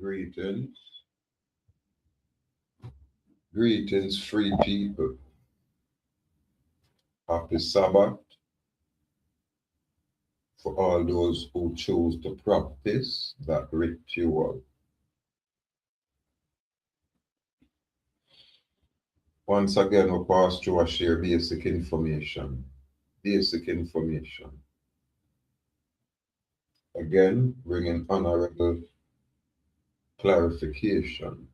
Greetings, greetings, free people. Happy Sabbath for all those who choose to practice that ritual. Once again, we pass through and share basic information. Basic information. Again, bringing honorable clarification.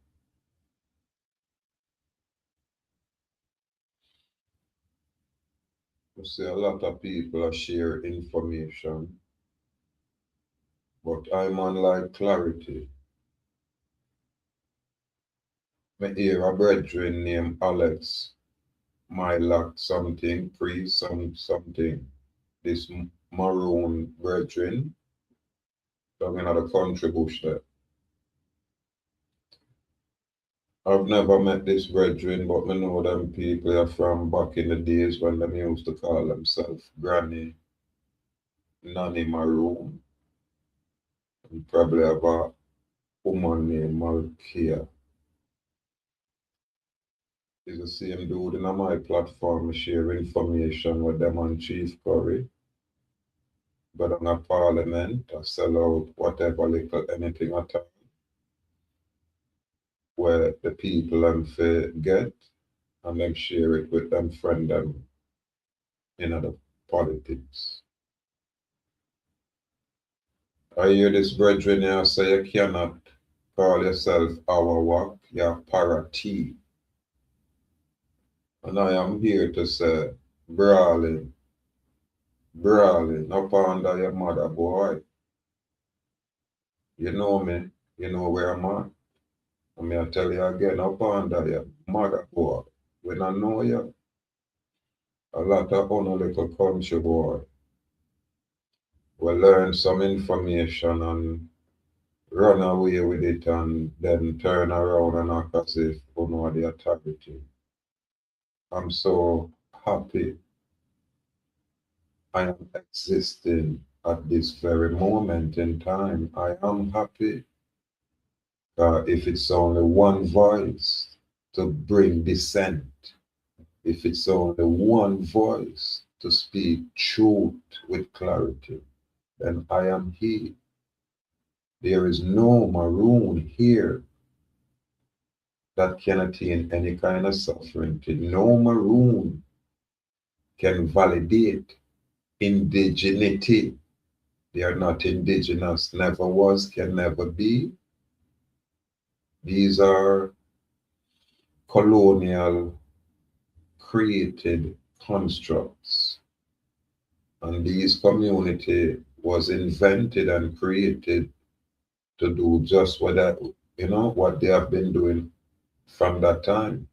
We see a lot of people are share information, but I'm on like clarity. Me hear a brethren named Alex my luck something, pre something. This maroon brethren down in the country bush there. I've never met this brethren, but I know them people are from back in the days when them used to call themselves Granny, Nanny Maroon, and probably have a woman named Malkia. Is the same dude in my platform share information with them on Chief Curry. But on a parliament, I sell out whatever little anything at all where the people them get and them share it with them friend them in other politics. I hear this brethren here say you cannot call yourself Ahuuakh, you're parati. And I am here to say, brawling up under your mother boy. You know me, you know where I'm at. And me I tell you again, up under your mother boy. When I know you, a lot of other little country boy will learn some information and run away with it and then turn around and act as if you know the authority. I'm so happy I am existing at this very moment in time. I am happy if it's only one voice to bring dissent, if it's only one voice to speak truth with clarity, then I am here. There is no maroon here that can attain any kind of sovereignty. No maroon can validate indigeneity. They are not indigenous, never was, can never be. These are colonial created constructs. And these community was invented and created to do just what that, what they have been doing from that time.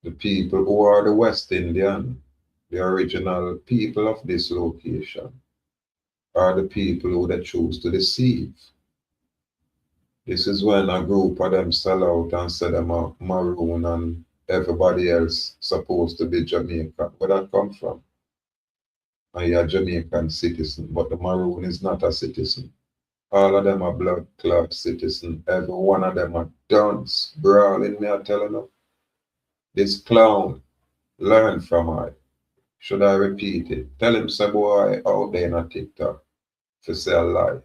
The people who are the West Indian, the original people of this location, are the people who they choose to deceive. This is when a group of them sell out and say them are maroon and everybody else supposed to be Jamaican. Where that come from? And you're a Jamaican citizen, but the maroon is not a citizen. All of them are blood clot citizen. Every one of them are dunce, brawling me, I telling you. This clown, learn from I. Should I repeat it? Tell him say boy out there on TikTok to say a lie.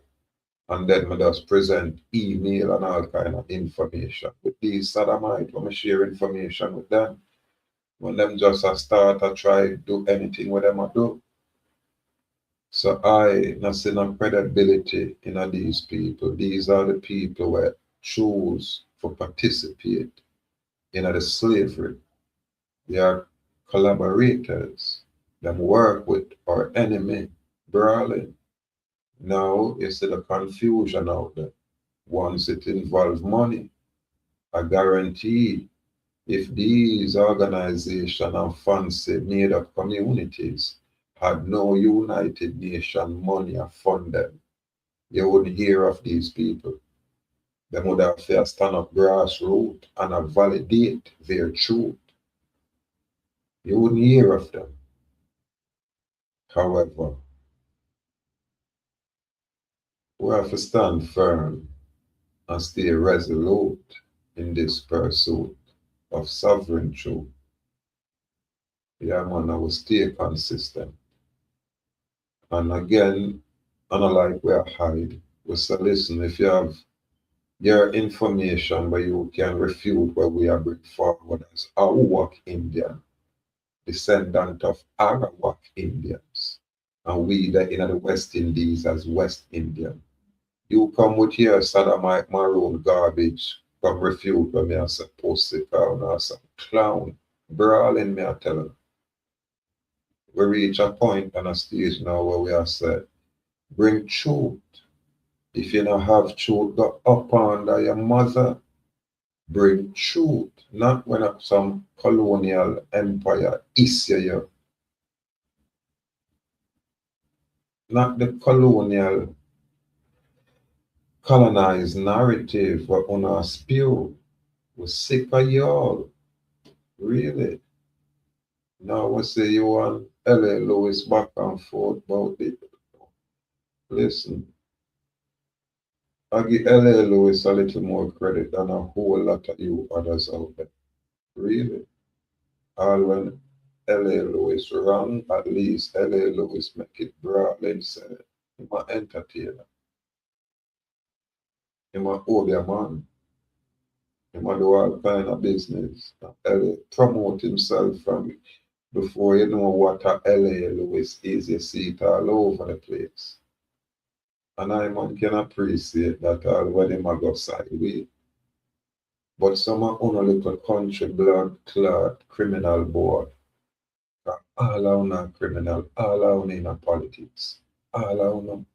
And then me just present email and all kind of information. With these sodomite, when I share information with them, when them just a start to try to do anything with them I do. So I not see no credibility in these people. These are the people who choose to participate in the slavery. They are collaborators. Them work with our enemy, brawling. Now you see the confusion out there. Once it involves money, I guarantee if these organizations and fancy made up communities had no United Nation money to fund them, you wouldn't hear of these people. They would have to stand up grassroots and validate their truth. You wouldn't hear of them. However, We have to stand firm and stay resolute in this pursuit of sovereign truth. Yeah, man, I will stay consistent. And again, unlike where I hide, we say, listen, if you have your information where you can refute what we are bring forward as Ahuuakh Indian, descendant of Arawak Indians, and we that in the West Indies as West Indian. You come with your sodomite maroon garbage, come refute when me as a pussy clown or some clown, brawling me I tell you. We reach a point on a stage now where we are said, bring truth. If you don't have truth, go up under your mother. Bring truth, not when some colonial empire is you, not the colonial colonized narrative what on spew. We're sick of y'all, really. Now we say you want L.A. Lewis back and forth about it. Listen, I give L.A. Lewis a little more credit than a whole lot of you others out there. Really. All when L.A. Lewis wrong, at least L.A. Lewis make it broad and say, I'm an entertainer. I'm a obia man. I'm a do all kind of business. L.A. promote himself from before you know what a L.A. Lewis is, you see it all over the place. And I man can appreciate that all when him a go sideways. But some of on a little country blood clot criminal board. All on a criminal, all on in a politics. All on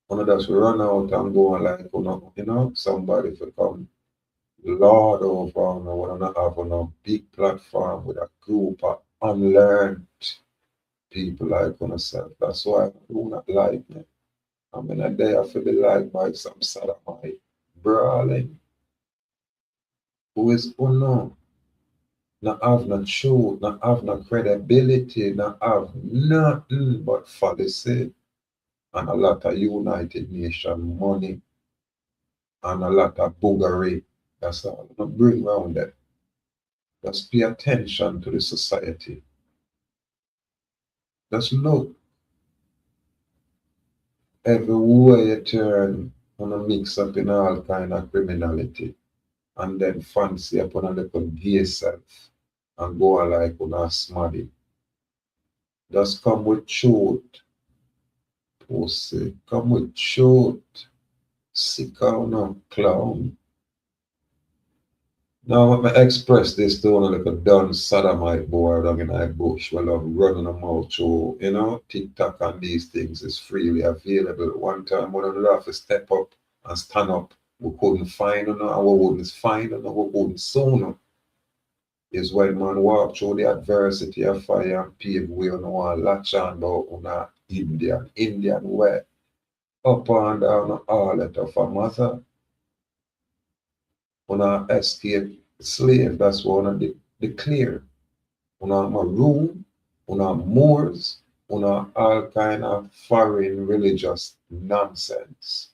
one of us run out and go on like somebody to come Lord over on one have on a big platform with a group of unlearned people like on yourself. That's why I do not like me. I mean a day I feel like by some sodomite brawling. Who is unknown? Not have no truth, not have no credibility, not have nothing but fallacy and a lot of United Nation money and a lot of boogery. That's all. Not bring around that. Just pay attention to the society. Just look everywhere you turn on a mix up in all kind of criminality and then fancy upon a little gay self and go on like on a smarty. Just come with truth, pussy. Come with truth. Sick on a clown. Now, when I express this to one like a done sodomite boy down in a bush, well, I'm running them out through, TikTok and these things is freely available. One time, when I have to step up and stand up, we couldn't find them, and we wouldn't find them, we wouldn't soon them. Is when man walk through the adversity of fire and pave way on one latch on about on Indian way, up and down all that of a mother. On a escape slave, that's what on declare. On a maroon, on a Moors, on a all kind of foreign religious nonsense.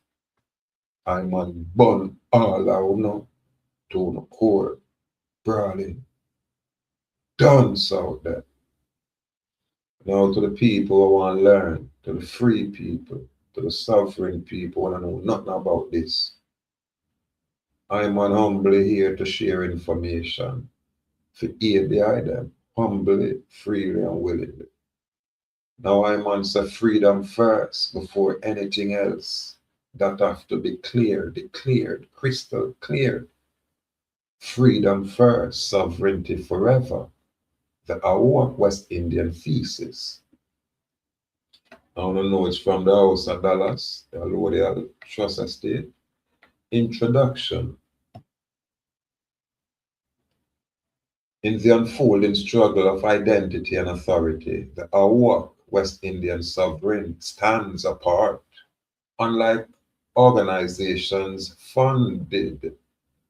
I man burn all out to the core, brawling, dance out there. Now to the people who want to learn, to the free people, to the suffering people who don't know nothing about this. I am humbly here to share information for aid them, humbly, freely, and willingly. Now I man say freedom first before anything else. That have to be clear, declared, crystal clear. Freedom first, sovereignty forever. The Ahuuakh West Indian Thesis. I want to know it's from the House of Dallas, the Allodial Trust Estate. Introduction. In the unfolding struggle of identity and authority, the Ahuuakh West Indian Sovereign stands apart. Unlike organizations funded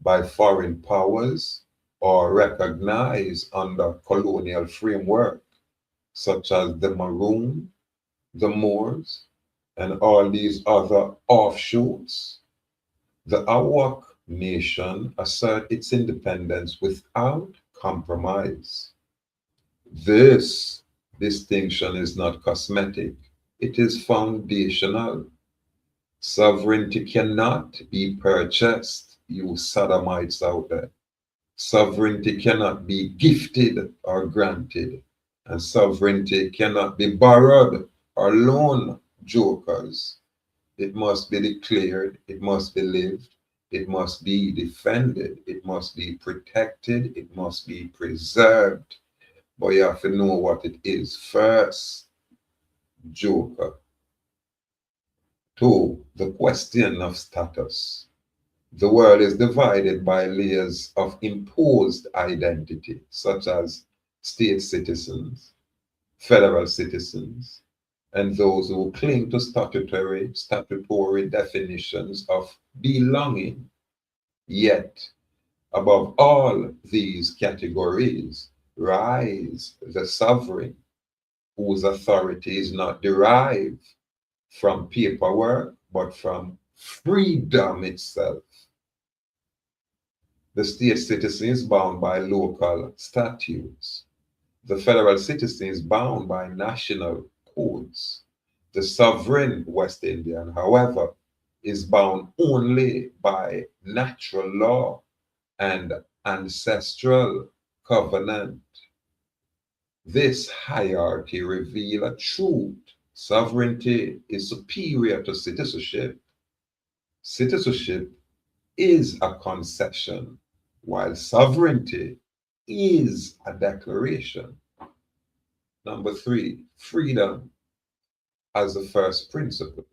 by foreign powers or recognized under colonial framework, such as the Maroon, the Moors, and all these other offshoots, the Ahuuakh Nation assert its independence without compromise. This distinction is not cosmetic, it is foundational. Sovereignty cannot be purchased, you sodomites out there. Sovereignty cannot be gifted or granted, and sovereignty cannot be borrowed or loaned, jokers. It must be declared, it must be lived, it must be defended, it must be protected, it must be preserved. But you have to know what it is first, joker. Two, the question of status. The world is divided by layers of imposed identity, such as state citizens, federal citizens, and those who cling to statutory definitions of belonging. Yet, above all these categories, rise the sovereign, whose authority is not derived from paperwork, but from freedom itself. The state citizen is bound by local statutes. The federal citizen is bound by national codes. The sovereign West Indian, however, is bound only by natural law and ancestral covenant. This hierarchy reveals a truth. Sovereignty is superior to citizenship. Citizenship is a concession, while sovereignty is a declaration. Number three, freedom as the first principle.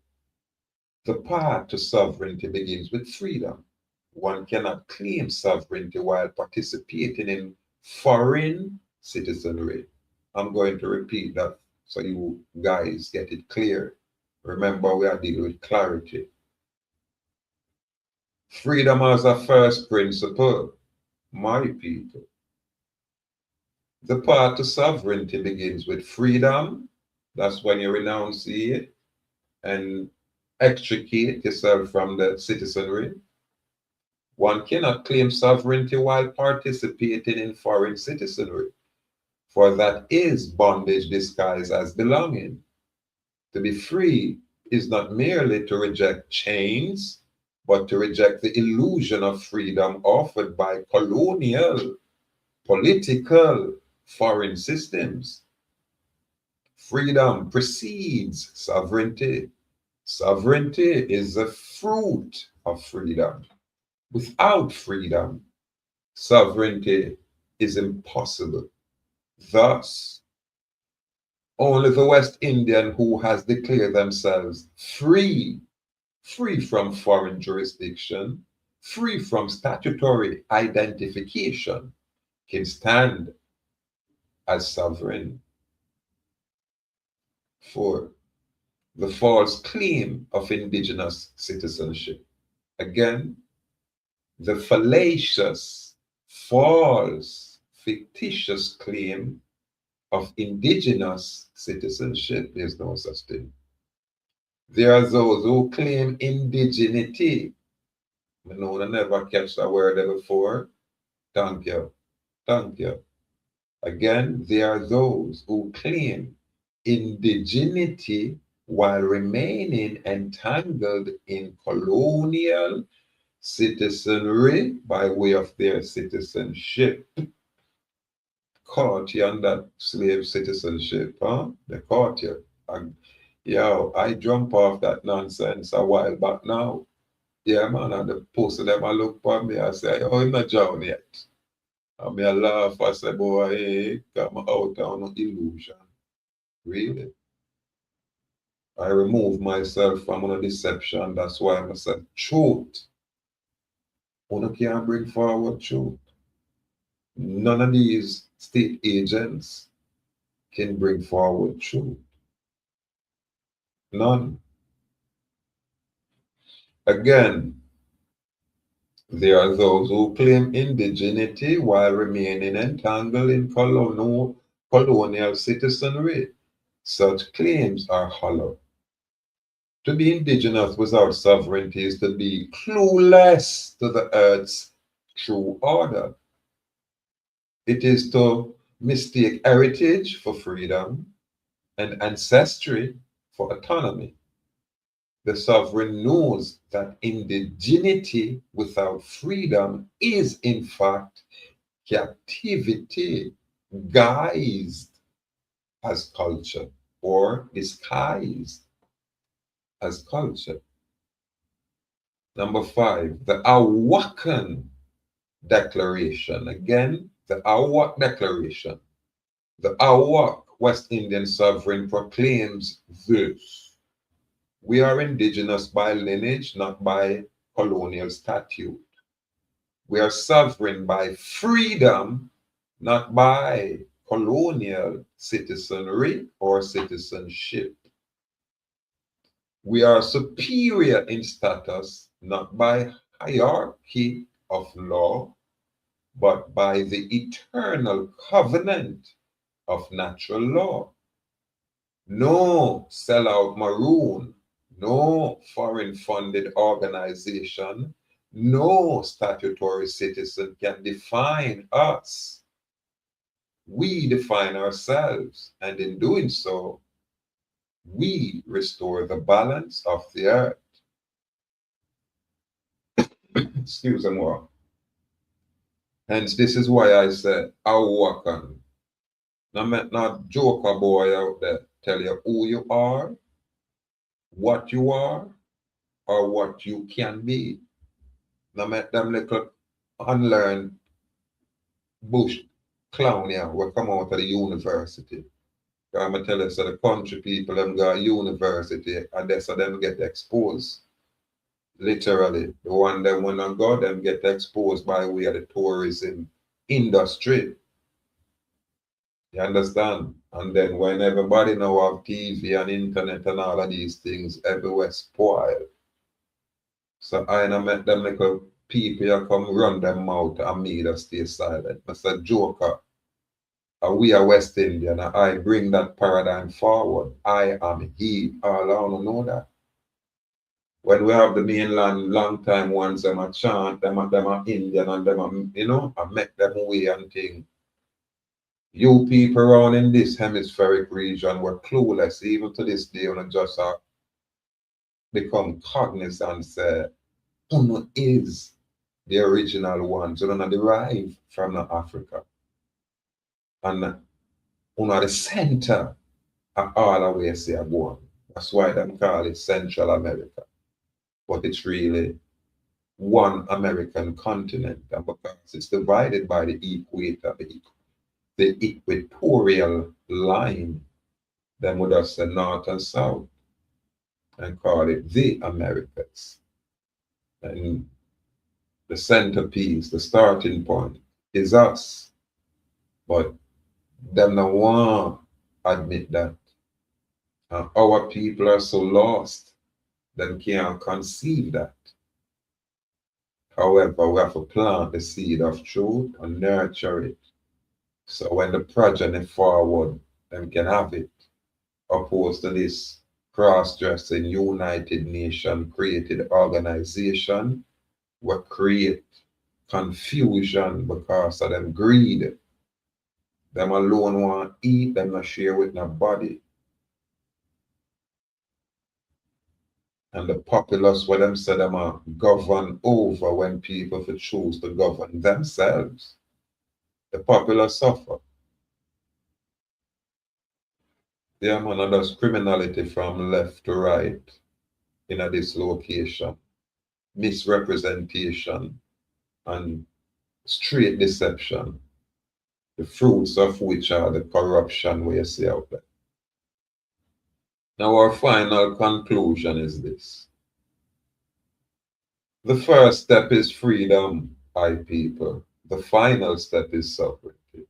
The path to sovereignty begins with freedom. One cannot claim sovereignty while participating in foreign citizenry. I'm going to repeat that so you guys get it clear. Remember, we are dealing with clarity. Freedom as a first principle, my people. The path to sovereignty begins with freedom. That's when you renunciate and extricate yourself from the citizenry. One cannot claim sovereignty while participating in foreign citizenry, for that is bondage disguised as belonging. To be free is not merely to reject chains, but to reject the illusion of freedom offered by colonial, political, foreign systems. Freedom precedes sovereignty. Sovereignty is the fruit of freedom. Without freedom, sovereignty is impossible. Thus, only the West Indian who has declared themselves free from foreign jurisdiction, free from statutory identification, can stand as sovereign. 4. The false claim of indigenous citizenship. Again, the fallacious, false, fictitious claim of indigenous citizenship. There's no such thing. There are those who claim indigeneity. I know I never catch that word there before. Thank you. Thank you. Again, there are those who claim indigeneity while remaining entangled in colonial citizenry by way of their citizenship. Caught you on that slave citizenship, huh? They caught you. I jump off that nonsense a while back now. Yeah, man, and the post of them, I look for me, I say, oh, I'm not drowned yet. And me I laugh, I say, boy, hey, come out on illusion. Really? I remove myself from a deception. That's why I say truth. One can't bring forward truth. None of these state agents can bring forward truth. None. Again, there are those who claim indigeneity while remaining entangled in colonial citizenry. Such claims are hollow. To be indigenous without sovereignty is to be clueless to the earth's true order. It is to mistake heritage for freedom and ancestry for autonomy. The sovereign knows that indigeneity without freedom is, in fact, captivity guised as culture or disguised as culture. Number 5, the Ahuuakh Declaration. Again, the Ahuuakh Declaration. The Ahuuakh West Indian Sovereign proclaims this: we are indigenous by lineage, not by colonial statute. We are sovereign by freedom, not by colonial citizenry or citizenship. We are superior in status, not by hierarchy of law, but by the eternal covenant of natural law. No sellout maroon, no foreign funded organization, no statutory citizen can define us. We define ourselves, and in doing so, we restore the balance of the earth. Excuse me more. Hence, this is why I said, Ahuuakh. Now, not joker boy out there tell you who you are, what you are, or what you can be. Now, make them little unlearned bush clown here will come out of the university. I'm going to tell you, so the country people, them go to university, and that's how them get exposed. Literally, the one them when I go, them get exposed by way of the tourism industry. You understand? And then when everybody now have TV and internet and all of these things, everywhere spoiled. So I know make them little people here come run them mouth and me that stay silent. Mr. Joker, and we are West Indian, and I bring that paradigm forward. I am he. All I want to know that. When we have the mainland long time ones, them a chant, them are Indian and them are, I make them way and thing. You people around in this hemispheric region were clueless. Even to this day, when I just become cognizant, say, Uno is the original ones. Uno derive from Africa. And Uno are the center of all the way say born. That's why them call it Central America. But it's really one American continent. And because it's divided by the equator, the equatorial line, then we just say north and south and call it the Americas. And the centerpiece, the starting point is us. But them no want admit that. And our people are so lost, them can't conceive that. However, we have to plant the seed of truth and nurture it. So when the progeny forward, them can have it. Opposed to this cross-dressing United Nation created organization will create confusion because of them greed. Them alone want to eat, them not share with nobody. And the populace, what them say them are govern over when people for choose to govern themselves. The populace suffer. Yeah, man, and there's criminality from left to right in a this location. Misrepresentation and straight deception, the fruits of which are the corruption we see out there. Now, our final conclusion is this. The first step is freedom, I people. The final step is sovereignty.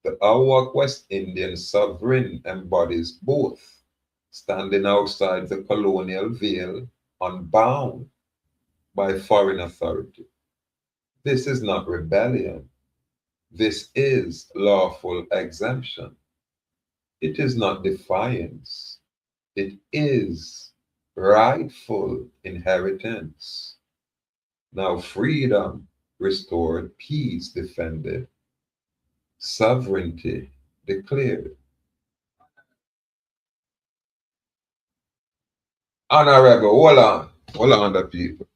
The Ahuuakh West Indian Sovereign embodies both, standing outside the colonial veil, unbound by foreign authority. This is not rebellion. This is lawful exemption. It is not defiance. It is rightful inheritance. Now freedom restored, peace defended, sovereignty declared. Honorable, hold on, the people.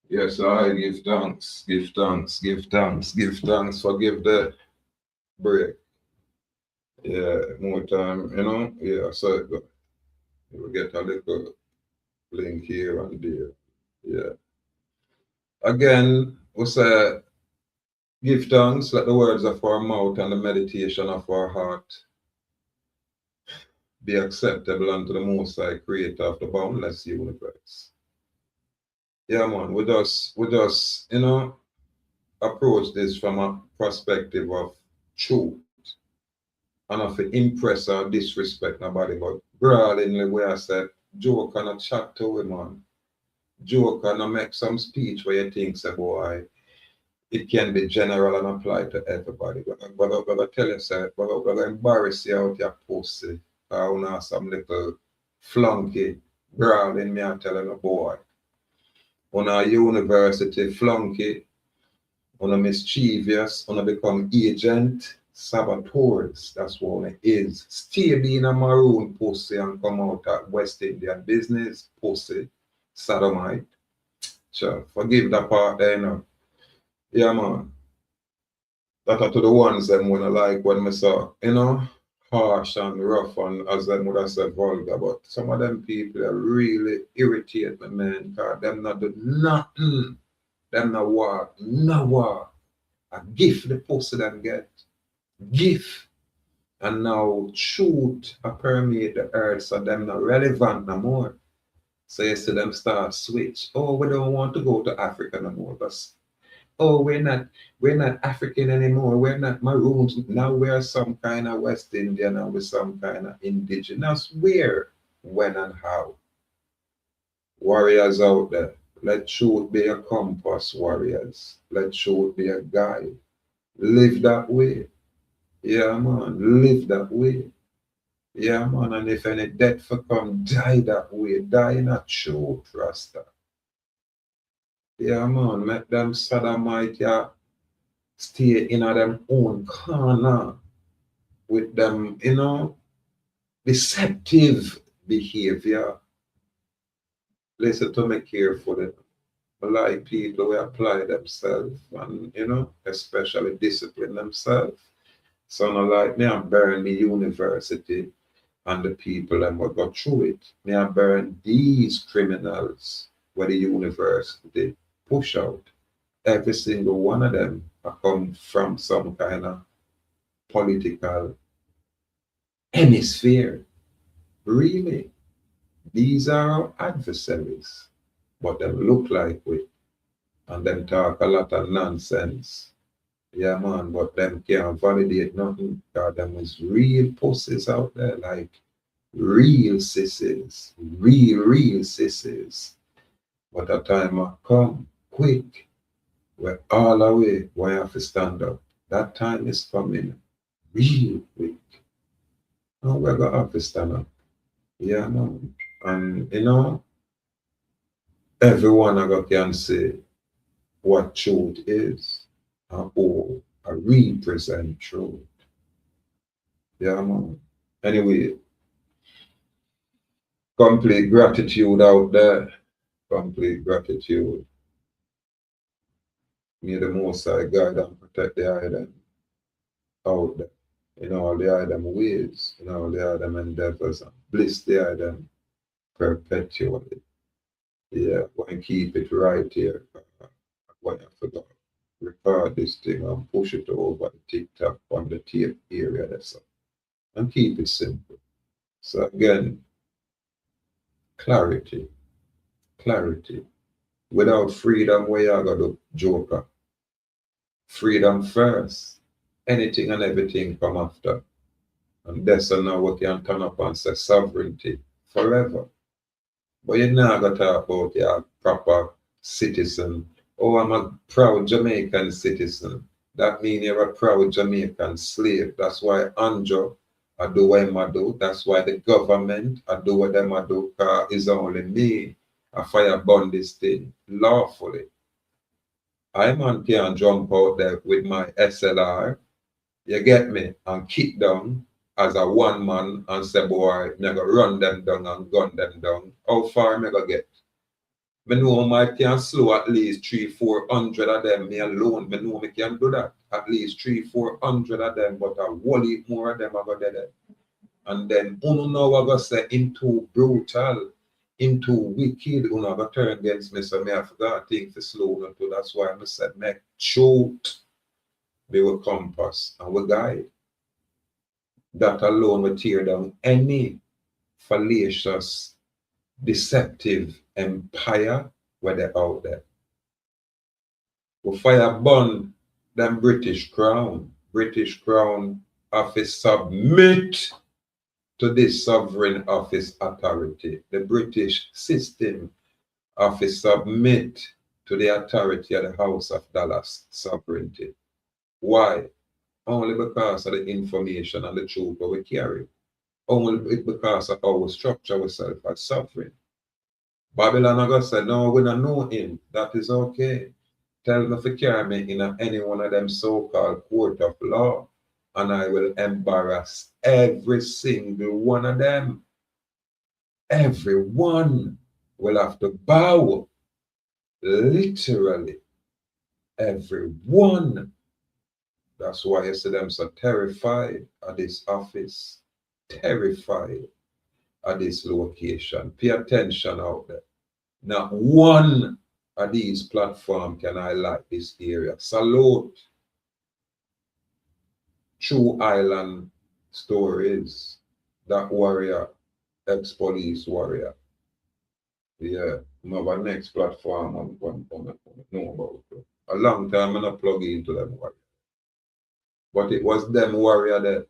Yes, I give thanks, give thanks, give thanks, give thanks. Forgive the break. Yeah, more time, Yeah, so we get a little link here and there. Yeah. Again, we say, give thanks, let the words of our mouth and the meditation of our heart be acceptable unto the Most High, Creator of the boundless universe. Yeah, man, we just approach this from a perspective of truth and of impress or disrespect nobody, but broadly where I said, joke and a chat to him, man. Joke and a make some speech where you think, say, boy, it can be general and apply to everybody. But I tell you, say, but I embarrass you out your pussy. I want some little flunky brawling me and telling a boy. On a university flunky, on a mischievous, on a become agent, saboteurs. That's what it is. Stay being a maroon pussy and come out at West Indian business, pussy, sodomite. Sure, forgive that part there. Yeah, man. That are to the ones them when I like when me saw, harsh and rough and as them would have said vulgar. But some of them people that really irritate me, man, because them not do nothing. Them not work, no work. A gift the pussy them get. Gift. And now truth a permeate the earth so them not relevant no more. So you see them start switch. Oh, we don't want to go to Africa no more. Because oh, we're not African anymore. We're not maroons. Now we're some kind of West Indian and we're some kind of indigenous. Where, when, and how? Warriors out there. Let truth be a compass, warriors. Let truth be a guide. Live that way. Yeah, man. Live that way. Yeah, man. And if any death for come, die that way. Die in a truth, Rasta. Yeah, man. Make them sodomite, yeah, stay in them own corner with them, deceptive behavior. Listen to me carefully. Like people who apply themselves and, especially discipline themselves. So not like me, I burn the university and the people that will go through it. Me, I burn these criminals where the university push out. Every single one of them are come from some kind of political hemisphere. Really, these are our adversaries, but they look like we, and them talk a lot of nonsense. Yeah, man, but them can't validate nothing. God, them is real pussies out there, like real sissies, real sissies. But a time will come quick, where all the way we have to stand up. That time is coming real quick. And we're gonna have to stand up. Yeah, no. And everyone can say what truth is and who I represent truth. Yeah, man. Anyway, complete gratitude out there. Complete gratitude. May the Most High guide and protect the island out there in all the island ways, in all the island endeavors, and bless the island perpetually. Yeah, want to keep it right here. What I forgot. Record this thing and push it over the TikTok on the tape area that's up. And keep it simple. So again, clarity. Clarity. Without freedom, where you got to joker? Freedom first. Anything and everything come after. And that's now we can turn up and say sovereignty forever. But you now got to talk about your proper citizen. Oh, I'm a proud Jamaican citizen. That means you're a proud Jamaican slave. That's why Anjo I do what I do. That's why the government I do what them I do. Cause it's only me. I fire burn this thing lawfully. I man can jump out there with my SLR, you get me, and kick down as a one man and say, boy, me go run them down and gun them down. How far me go get? Me know I can slow at least 300-400 of them. Me alone, me know me can do that. At least 300-400 of them, but a whole heap more of them I go dead. And then uno now I go say him too brutal, him too wicked, uno go turn against me, so me I forgot things to slow down too. That's why I said make shoot be with compass and we guide. That alone will tear down any fallacious, deceptive empire where they're out there. We fire burn them British crown. British crown office submit to this sovereign office authority. The British system office submit to the authority of the House of Dallas sovereignty. Why? Only because of the information and the truth that we carry. Only because of our structure ourselves as sovereign. Babylon I said, no, we don't know him. That is okay. Tell me to carry me in any one of them so-called court of law, and I will embarrass every single one of them. Everyone will have to bow. Literally. Everyone. That's why you see them so terrified at this office. Terrified at this location. Pay attention out there. Not one of these platforms can highlight this area. Salute. True Island stories. That warrior, ex-police warrior. Yeah, my next platform I know about. A long time I'm not plug into them warrior. But it was them warrior there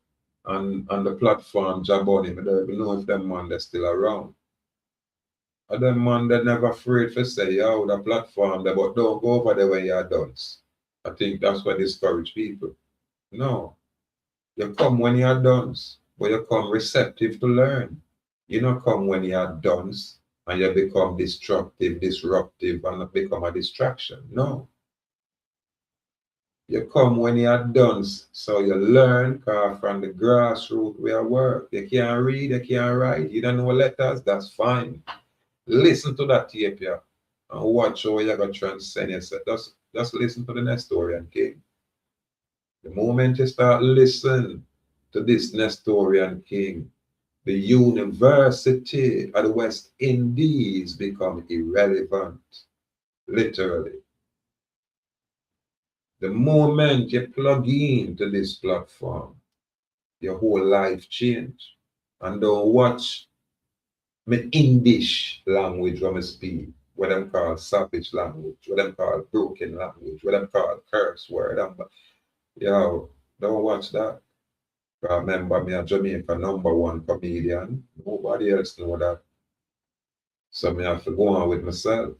and the platform Jaboni. I don't even know if them man they're still around. And them man they're never afraid to say, yo, the platform there, but don't go over there when you're done. I think that's what discourage people. No. You come when you're done, but you come receptive to learn. You don't come when you're done and you become destructive, disruptive, and become a distraction. No. You come when you're done, so you learn from the grassroots where you work. You can't read, you can't write, you don't know letters, that's fine. Listen to that tape here and watch how you're going to transcend yourself. Just listen to the Nestorian king. The moment you start listening to this Nestorian king, the University of the West Indies become irrelevant, literally. The moment you plug into this platform, your whole life change. And don't watch me English language when I speak, what them call savage language, what them call broken language, what them call curse word. Yo, don't watch that. Remember me a Jamaica #1 comedian. Nobody else know that. So me have to go on with myself.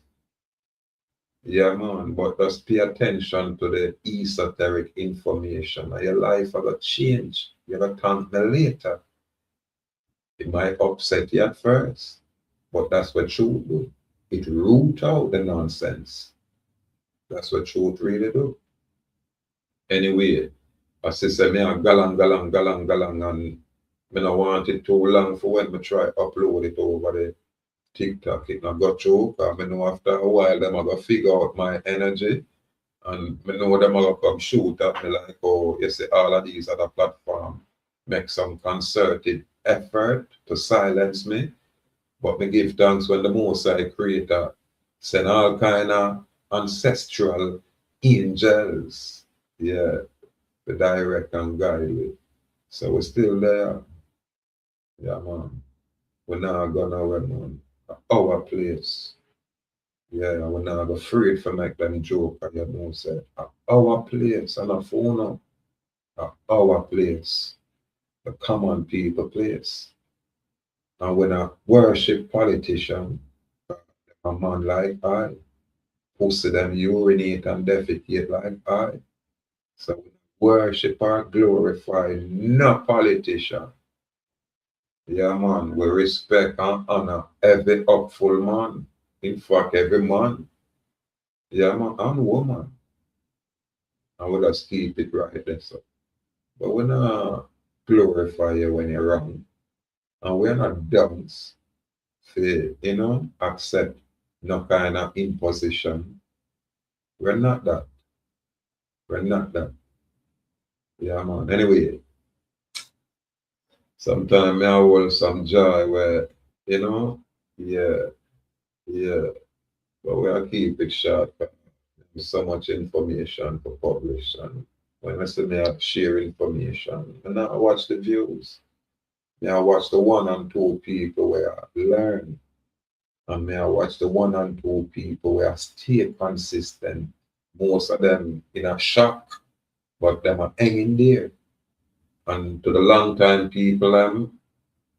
Yeah, man, but just pay attention to the esoteric information. And your life will change. You're going to thank me later. It might upset you at first, but that's what truth do. It root out the nonsense. That's what truth really do. Anyway, I say me a galang, and me no want it too long for when me try upload it over the TikTok. It not got through, because I know after a while them I go figure out my energy, and I know them I go come shoot at me like, oh, you see all of these other platforms make some concerted effort to silence me. But me give thanks when the Most High Creator send all kind of ancestral angels, yeah, to direct and guide me. So we're still there, yeah, man. We're not going nowhere, man. Our place, yeah, we're not afraid to make them joke, and you know, say, our place, and a phone up, our place, the common people place. And when I worship politician, a man like I, pussy them urinate and defecate like I. So we worship or glorify no politician. Yeah, man, we respect and honor every upful man. In fact, every man. Yeah, man, and woman. And we just keep it right there. So. But we not glorify you when you're wrong. And we're not downs for, accept no kind of imposition. We're not that. We're not that. Yeah, man. Anyway, sometimes I hold some joy where, yeah, yeah, but we'll keep it short. There's so much information to publish, and when I say me I share information, and I watch the views. I watch the one and two people where I learn, and I watch the one and two people where I stay consistent. Most of them in a shock, but them are hanging there. And to the long time people,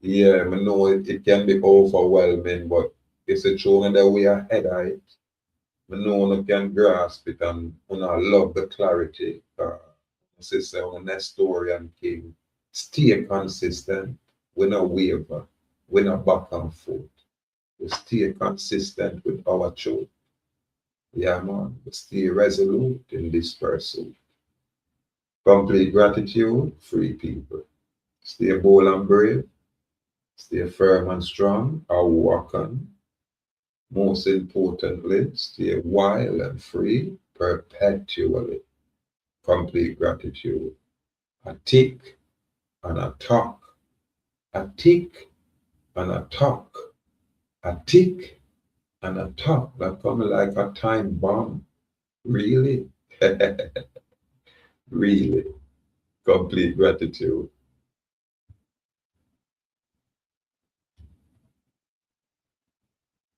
yeah, I know it can be overwhelming, but it's a true that we are ahead of it. I know one can grasp it, and I love the clarity. Sister on the Nestorian King, stay consistent. We not waver. We not back and forth. We stay consistent with our truth. Yeah, man. We stay resolute in this pursuit. Complete gratitude, free people. Stay bold and brave. Stay firm and strong. Ahuuakh. Most importantly, stay wild and free perpetually. Complete gratitude. A tick and a talk. A tick and a talk. A tick and a talk that come like a time bomb. Really? Really. Complete gratitude.